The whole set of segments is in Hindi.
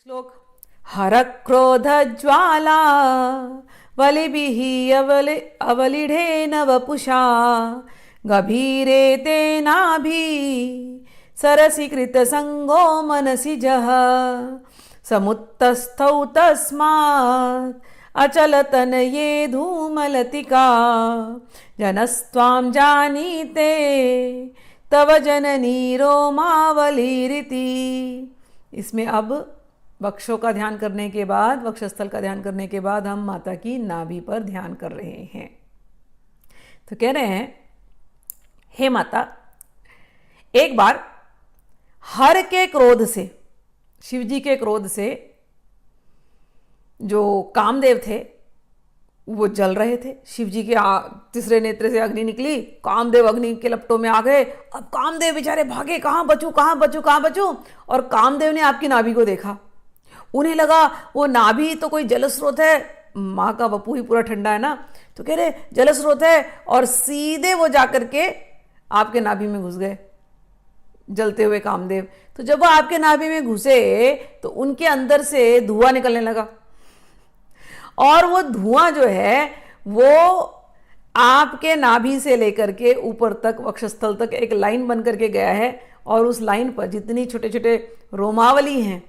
श्लोक। हर क्रोध ज्वाला वलिभिः अवलिढेन वपुषा गभीरे तेनाभि सरसि कृतसंगो मनसि जः समुत्तस्थौ तस्मात् अचलतनये धूमलतिका जनस्त्वां जानीते तव जननी रोमावलीरिति। इसमें अब वक्षों का ध्यान करने के बाद, वक्षस्थल का ध्यान करने के बाद हम माता की नाभि पर ध्यान कर रहे हैं। तो कह रहे हैं, हे माता, एक बार हर के क्रोध से, शिव जी के क्रोध से जो कामदेव थे वो जल रहे थे। शिव जी के तीसरे नेत्र से अग्नि निकली, कामदेव अग्नि के लपटों में आ गए। अब कामदेव बेचारे भागे, कहाँ बचूं कहाँ बचूं कहाँ बचूं। और कामदेव ने आपकी नाभि को देखा, उन्हें लगा वो नाभि तो कोई जल स्रोत है, माँ का वपू ही पूरा ठंडा है ना, तो कह रहे जल स्रोत है, और सीधे वो जाकर के आपके नाभि में घुस गए जलते हुए कामदेव। तो जब वो आपके नाभि में घुसे तो उनके अंदर से धुआं निकलने लगा, और वो धुआं जो है वो आपके नाभि से लेकर के ऊपर तक वक्षस्थल तक एक लाइन बन करके गया है। और उस लाइन पर जितनी छोटे छोटे रोमावली हैं,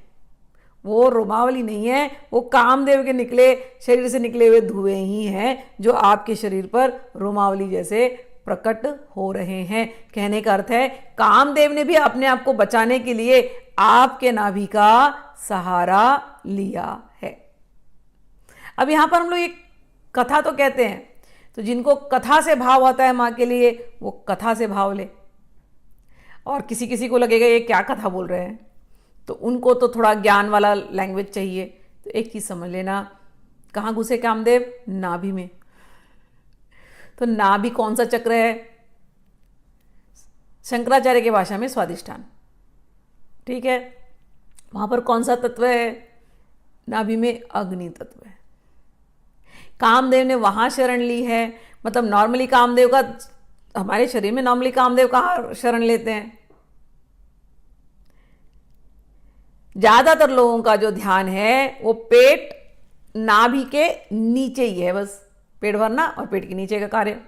वो रोमावली नहीं है, वो कामदेव के निकले शरीर से निकले हुए धुएं ही हैं जो आपके शरीर पर रोमावली जैसे प्रकट हो रहे हैं। कहने का अर्थ है, कामदेव ने भी अपने आप को बचाने के लिए आपके नाभि का सहारा लिया है। अब यहां पर हम लोग एक कथा तो कहते हैं, तो जिनको कथा से भाव आता है माँ के लिए, वो कथा से भाव ले। और किसी किसी को लगेगा ये क्या कथा बोल रहे हैं, तो उनको तो थोड़ा ज्ञान वाला लैंग्वेज चाहिए। तो एक चीज समझ लेना, कहाँ घुसे कामदेव? नाभि में। तो नाभि कौन सा चक्र है? शंकराचार्य की भाषा में स्वादिष्ठान, ठीक है। वहां पर कौन सा तत्व है? नाभि में अग्नि तत्व है। कामदेव ने वहां शरण ली है। मतलब नॉर्मली कामदेव का, हमारे शरीर में नॉर्मली कामदेव कहाँ शरण लेते हैं? ज्यादातर लोगों का जो ध्यान है वो पेट, नाभि के नीचे ही है, बस पेट भरना और पेट के नीचे का कार्य।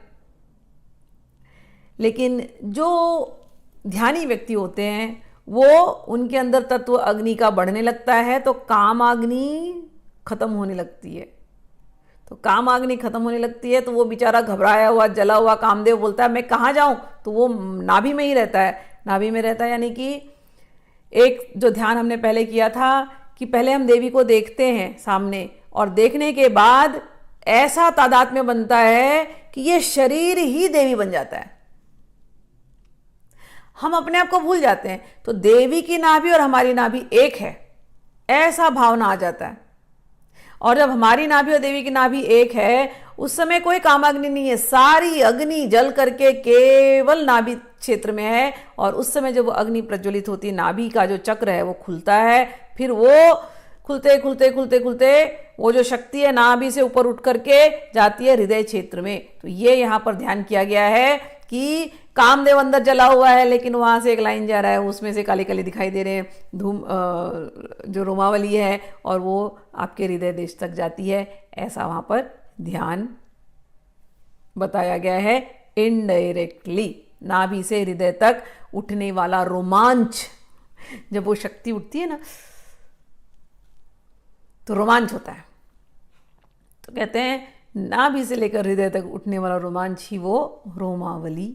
लेकिन जो ध्यानी व्यक्ति होते हैं वो, उनके अंदर तत्व अग्नि का बढ़ने लगता है तो कामाग्नि खत्म होने लगती है। तो कामाग्नि खत्म होने लगती है तो वो बेचारा घबराया हुआ, जला हुआ कामदेव बोलता है मैं कहाँ जाऊं? तो वो नाभि में ही रहता है। नाभि में रहता है यानी कि एक जो ध्यान हमने पहले किया था कि पहले हम देवी को देखते हैं सामने, और देखने के बाद ऐसा तादात्म्य बनता है कि ये शरीर ही देवी बन जाता है। हम अपने आप को भूल जाते हैं। तो देवी की नाभि और हमारी नाभि एक है, ऐसा भावना आ जाता है। और जब हमारी नाभि और देवी की नाभि एक है, उस समय कोई कामाग्नि नहीं है, सारी अग्नि जल करके केवल नाभि क्षेत्र में है। और उस समय जब वो अग्नि प्रज्वलित होती है, नाभि का जो चक्र है वो खुलता है। फिर वो खुलते खुलते खुलते खुलते वो जो शक्ति है नाभि से ऊपर उठ करके जाती है हृदय क्षेत्र में। तो ये यहाँ पर ध्यान किया गया है कि कामदेव अंदर जला हुआ है, लेकिन वहां से एक लाइन जा रहा है, उसमें से काले काले दिखाई दे रहे हैं धूम, जो रोमावली है, और वो आपके हृदय देश तक जाती है। ऐसा वहां पर ध्यान बताया गया है इनडायरेक्टली। नाभि से हृदय तक उठने वाला रोमांच, जब वो शक्ति उठती है ना तो रोमांच होता है। तो कहते हैं नाभि से लेकर हृदय तक उठने वाला रोमांच ही वो रोमावली